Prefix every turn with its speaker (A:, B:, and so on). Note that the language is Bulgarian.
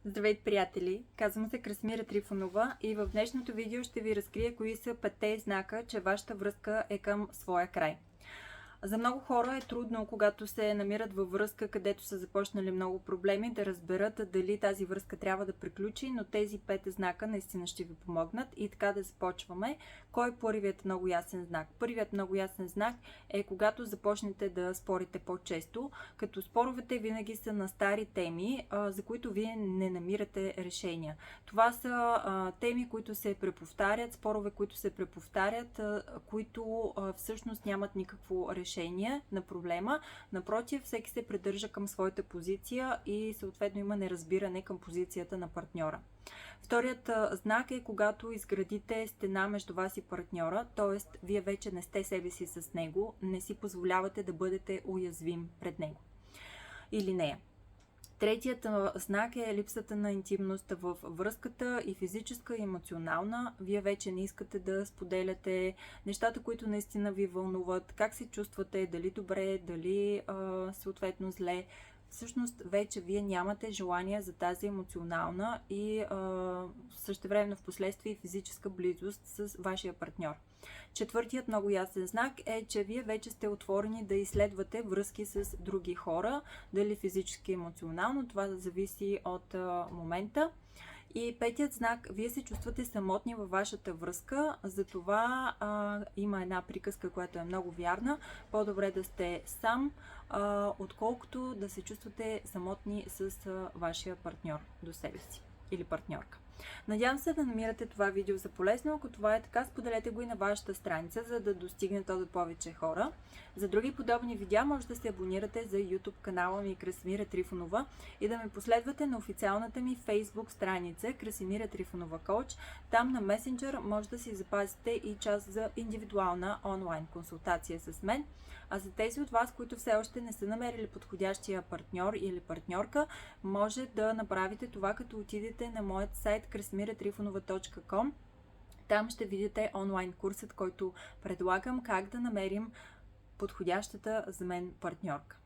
A: Здравейте, приятели! Казвам се Красимира Трифонова и в днешното видео ще ви разкрия кои са 5 знака, че вашата връзка е към своя край. За много хора е трудно, когато се намират във връзка, където са започнали много проблеми, да разберат дали тази връзка трябва да приключи, но тези 5 знака наистина ще ви помогнат. И така да започваме. Кой е първият много ясен знак? Първият много ясен знак е когато започнете да спорите по-често, като споровете винаги са на стари теми, за които вие не намирате решения. Това са теми, които се преповтарят, спорове, които се преповтарят, които всъщност нямат никакво решение на проблема. Напротив, всеки се придържа към своята позиция и съответно има неразбиране към позицията на партньора. Вторият знак е когато изградите стена между вас и партньора, т.е. вие вече не сте себе си с него, не си позволявате да бъдете уязвим пред него или нея. Третият знак е липсата на интимност в връзката, и физическа, и емоционална. Вие вече не искате да споделяте нещата, които наистина ви вълнуват, как се чувствате, дали добре, дали съответно зле. Всъщност вече вие нямате желание за тази емоционална и същевременно в последствие физическа близост с вашия партньор. Четвъртият много ясен знак е, че вие вече сте отворени да изследвате връзки с други хора, дали физически и емоционално, това зависи от момента. И петият знак, вие се чувствате самотни във вашата връзка, затова има една приказка, която е много вярна. По-добре да сте сам, отколкото да се чувствате самотни с вашия партньор до себе си или партньорка. Надявам се да намирате това видео за полезно. Ако това е така, споделете го и на вашата страница, за да достигне то до повече хора. За други подобни видеа може да се абонирате за YouTube канала ми Красимира Трифонова и да ме последвате на официалната ми Facebook страница Красимира Трифонова Коуч. Там на Messenger може да си запазите и час за индивидуална онлайн консултация с мен. А за тези от вас, които все още не са намерили подходящия партньор или партньорка, може да направите това, като отидете на моят сайт krasmiratrifonova.com. Там ще видите онлайн курсът, който предлагам, как да намерим подходящата за мен партньорка.